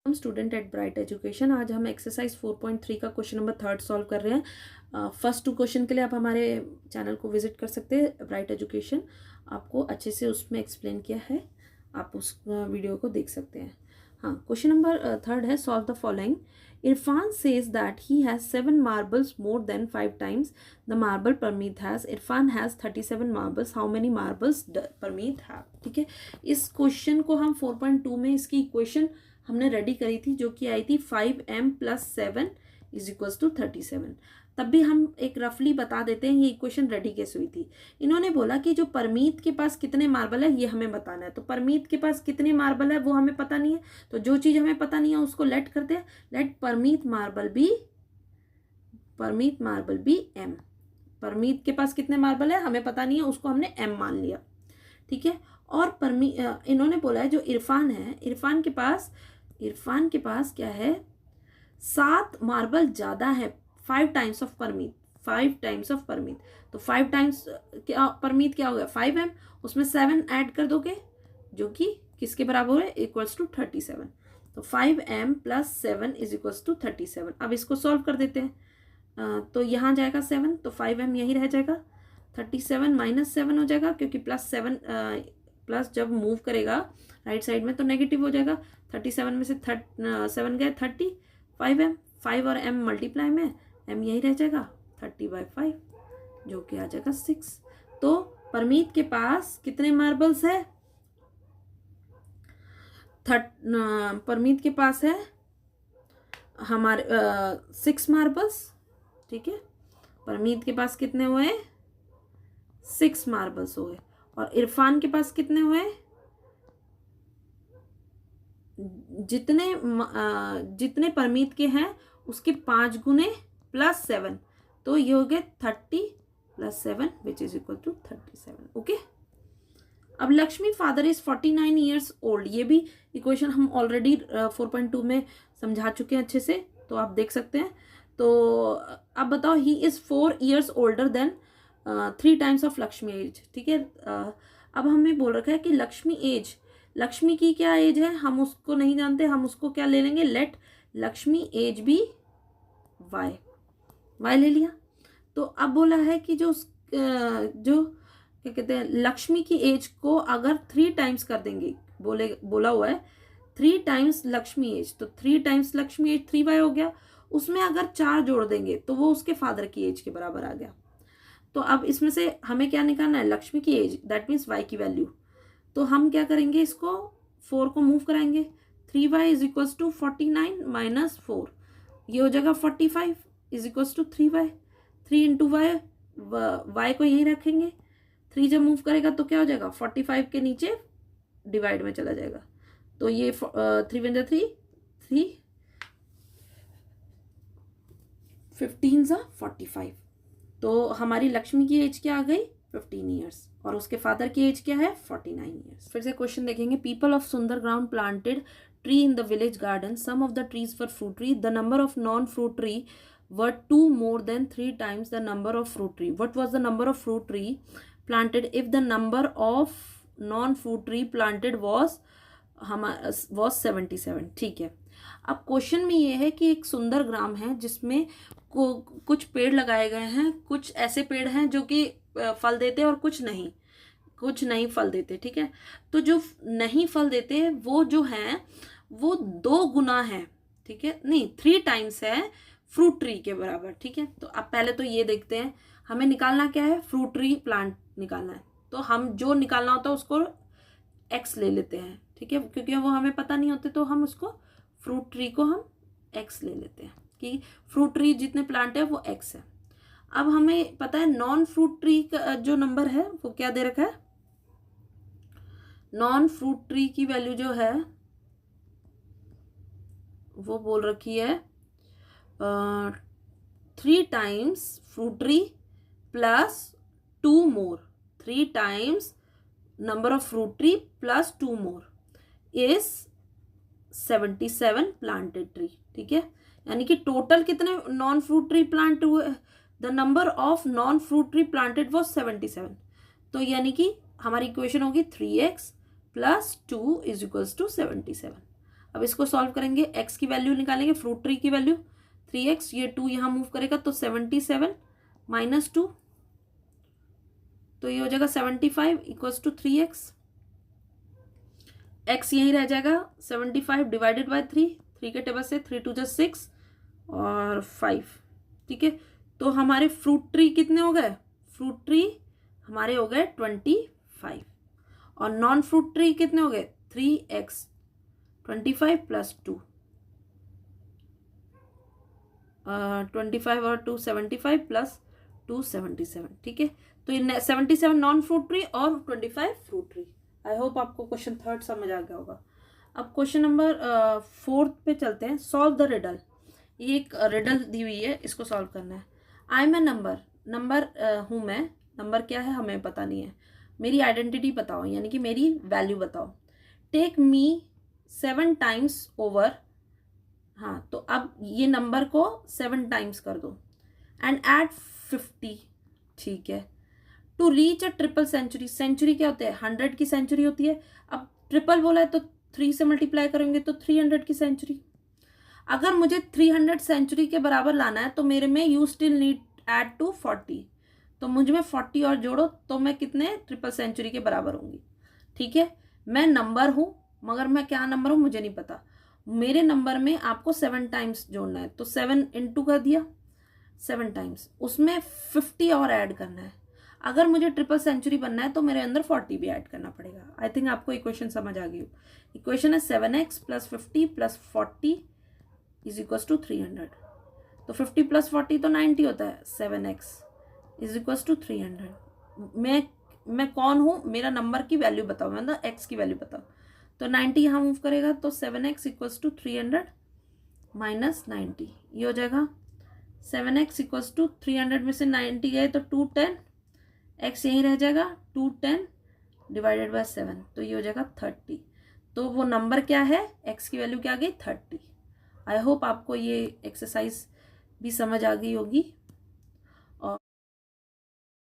हम student at bright education. आज हम एक्सरसाइज 4.3 का क्वेश्चन नंबर 3 सॉल्व कर रहे हैं। फर्स्ट 2 क्वेश्चन के लिए आप हमारे चैनल को विजिट कर सकते हैं। ब्राइट एजुकेशन आपको अच्छे से उसमें एक्सप्लेन किया है, आप उस वीडियो को देख सकते हैं। हाँ, क्वेश्चन नंबर 3 है, solve the following. Irfan says that he has 7 marbles more than 5 times the marble Parmeet has. Irfan has 37 marbles, how many marbles Parmeet have. ठीक है, इस क्वेश्चन को हम 4.2 में इसकी इक्वेशन हमने रेडी करी थी, जो कि आई थी 5m + 7 = 37। तब भी हम एक रफली बता देते हैं ये इक्वेशन रेडी कैसे हुई थी। इन्होंने बोला कि जो परमीत के पास कितने मार्बल है ये हमें बताना है। तो परमीत के पास कितने मार्बल है वो हमें पता नहीं है, तो जो चीज़ हमें पता नहीं है उसको लेट करते हैं। Let Parmeet marble be m। Parmeet के पास कितने मार्बल है हमें पता नहीं है, उसको हमने m मान लिया। ठीक है, और इन्होंने बोला है जो इरफान है, इरफान के पास क्या है, 7 मार्बल ज्यादा है, 5 times of Parmeet, 5 times of Parmeet. तो 5 टाइम्स क्या परमीत क्या हो गया 5m, उसमें 7 ऐड कर दोगे जो कि किसके बराबर है, = 37। तो 5m + 7 = 37। अब इसको सॉल्व कर देते हैं। तो यहाँ जाएगा 7, तो 5m यही रह जाएगा, 37 - 7 हो जाएगा, क्योंकि +7 प्लस जब मूव करेगा राइट साइड में तो नेगेटिव हो जाएगा। 37 में से 7 गए 30, 5m, 5 और m मल्टीप्लाई में m यही रह जाएगा 30/5, जो कि आ जाएगा 6। तो परमीत के पास कितने मार्बल्स है, परमीत के पास है हमारे 6 मार्बल्स। ठीक है, परमीत के पास कितने हुए, 6 मार्बल्स हुए। और इरफान के पास कितने हुए, जितने परमीत के हैं उसके 5 गुने +7, तो ये हो गए 30 + 7 = 37। ओके, अब Lakshmi father is 49 years old. ये भी इक्वेशन हम ऑलरेडी 4.2 में समझा चुके हैं अच्छे से, तो आप देख सकते हैं। तो अब बताओ, he is 4 years older than 3 times of Lakshmi age. ठीक है, अब हमें बोल रखा है कि लक्ष्मी की क्या एज है, हम उसको नहीं जानते, हम उसको क्या ले लेंगे, let Lakshmi age be y ले लिया। तो अब बोला है कि जो क्या कहते हैं, लक्ष्मी की एज को अगर 3 टाइम्स कर देंगे, बोला हुआ है 3 टाइम्स लक्ष्मी एज, तो 3 टाइम्स लक्ष्मी एज 3y हो गया। उसमें अगर 4 जोड़ देंगे तो वो उसके फादर की एज के बराबर आ गया। तो अब इसमें से हमें क्या निकालना है, लक्ष्मी की एज, दैट मीन्स y की वैल्यू। तो हम क्या करेंगे, इसको 4 को मूव कराएंगे, 3y = 49 - 4, ये हो जाएगा 45 = 3y। 3 × y को यहीं रखेंगे, 3 जब मूव करेगा तो क्या हो जाएगा, 45 के नीचे डिवाइड में चला जाएगा। तो ये 3 × 3 3, 15 × 45। तो हमारी लक्ष्मी की एज क्या आ गई, 15 ईयर्स, और उसके फादर की एज क्या है, 49 ईयर्स। फिर से क्वेश्चन देखेंगे। People of Sundar ground planted tree in the village garden, some of the trees were fruit tree, the number of non fruit tree were 2 more than 3 times the number of fruit tree. What was the number of fruit tree planted if the number of non fruit tree planted was 77? ठीक है, अब question में ये है कि एक सुंदर ग्राम है जिसमें कुछ पेड़ लगाए गए हैं, कुछ ऐसे पेड़ हैं जो कि फल देते हैं और कुछ नहीं फल देते। ठीक है, तो जो नहीं फल देते वो जो हैं वो 2 गुना है, ठीक है, नहीं 3 टाइम्स है फ्रूट ट्री के बराबर। ठीक है, तो अब पहले तो ये देखते हैं, हमें निकालना क्या है, फ्रूट ट्री प्लांट निकालना है। तो हम जो निकालना होता है उसको x ले लेते हैं। ठीक है, क्योंकि वो हमें पता नहीं होते, तो हम उसको फ्रूट ट्री को हम x ले लेते हैं कि फ्रूट ट्री जितने प्लांट है वो x है। अब हमें पता है नॉन फ्रूट ट्री का जो नंबर है वो क्या दे रखा है, नॉन फ्रूट ट्री की वैल्यू जो है वो बोल रखी है 3 times fruit tree +2 more, 3 times number of fruit tree +2 more is 77 planted tree. ठीक है, यानी कि टोटल कितने नॉन फ्रूट ट्री प्लांट हुए, the number of non fruit tree planted was 77। तो यानी कि हमारी इक्वेशन होगी 3x + 2 = 77। अब इसको सॉल्व करेंगे, एक्स की वैल्यू निकालेंगे, फ्रूट ट्री की वैल्यू 3x, ये 2 यहाँ मूव करेगा तो 77 माइनस 2, तो ये हो जाएगा 75 इक्वल्स टू 3x। x यहीं रह जाएगा, 75 डिवाइडेड बाय 3, 3 के टेबल से 3 2 6 और 5, ठीक है। तो हमारे फ्रूट ट्री कितने हो गए, फ्रूट ट्री हमारे हो गए 25 और नॉन फ्रूट ट्री कितने हो गए 3x, 25 प्लस 2, 25 और 2 75 प्लस 2 77, ठीक है। तो ये 77 नॉन फ्रूट ट्री और 25 फ्रूट ट्री। आई होप आपको क्वेश्चन थर्ड समझ आ गया होगा। अब क्वेश्चन नंबर 4 पे चलते हैं। Solve the riddle. ये एक रिडल दी हुई है, इसको सॉल्व करना है। आई एम ए नंबर हूँ मैं, नंबर क्या है हमें पता नहीं है, मेरी आइडेंटिटी बताओ, यानी कि मेरी वैल्यू बताओ। टेक मी 7 टाइम्स ओवर, हाँ तो अब ये नंबर को 7 टाइम्स कर दो एंड एड 50, ठीक है। To reach a triple century, century क्या होते हैं 100 की सेंचुरी होती है, अब ट्रिपल बोला है तो 3 से मल्टीप्लाई करेंगे तो 300 की सेंचुरी। अगर मुझे 300 सेंचुरी के बराबर लाना है तो मेरे में you still need add to 40, तो मुझ में 40 और जोड़ो तो मैं कितने ट्रिपल सेंचुरी के बराबर होंगी, ठीक है। मैं नंबर हूँ मगर मैं क्या नंबर हूँ मुझे नहीं पता, मेरे नंबर में आपको 7 टाइम्स जोड़ना है, तो 7 इंटू कर दिया 7 टाइम्स, उसमें 50 और ऐड करना है। अगर मुझे ट्रिपल सेंचुरी बनना है तो मेरे अंदर 40 भी ऐड करना पड़ेगा। आई थिंक आपको इक्वेशन समझ आ गई। इक्वेशन है 7x plus 50 plus 40 is equal to 300, तो 50 प्लस 40 तो 90 होता है, 7x इज इक्वल टू 300। मैं कौन हूँ, मेरा नंबर की वैल्यू बताओ, मतलब x की वैल्यू बताओ, तो 90 यहाँ मूव करेगा तो 7x इक्वल्स टू 300 माइनस 90, ये हो जाएगा 7x इक्वल्स टू 300 में से 90 गए तो 210, x यहीं रह जाएगा 210 डिवाइडेड बाय 7, तो ये हो जाएगा 30। तो वो नंबर क्या है, x की वैल्यू क्या आ गई 30। आई होप आपको ये एक्सरसाइज भी समझ आ गई होगी।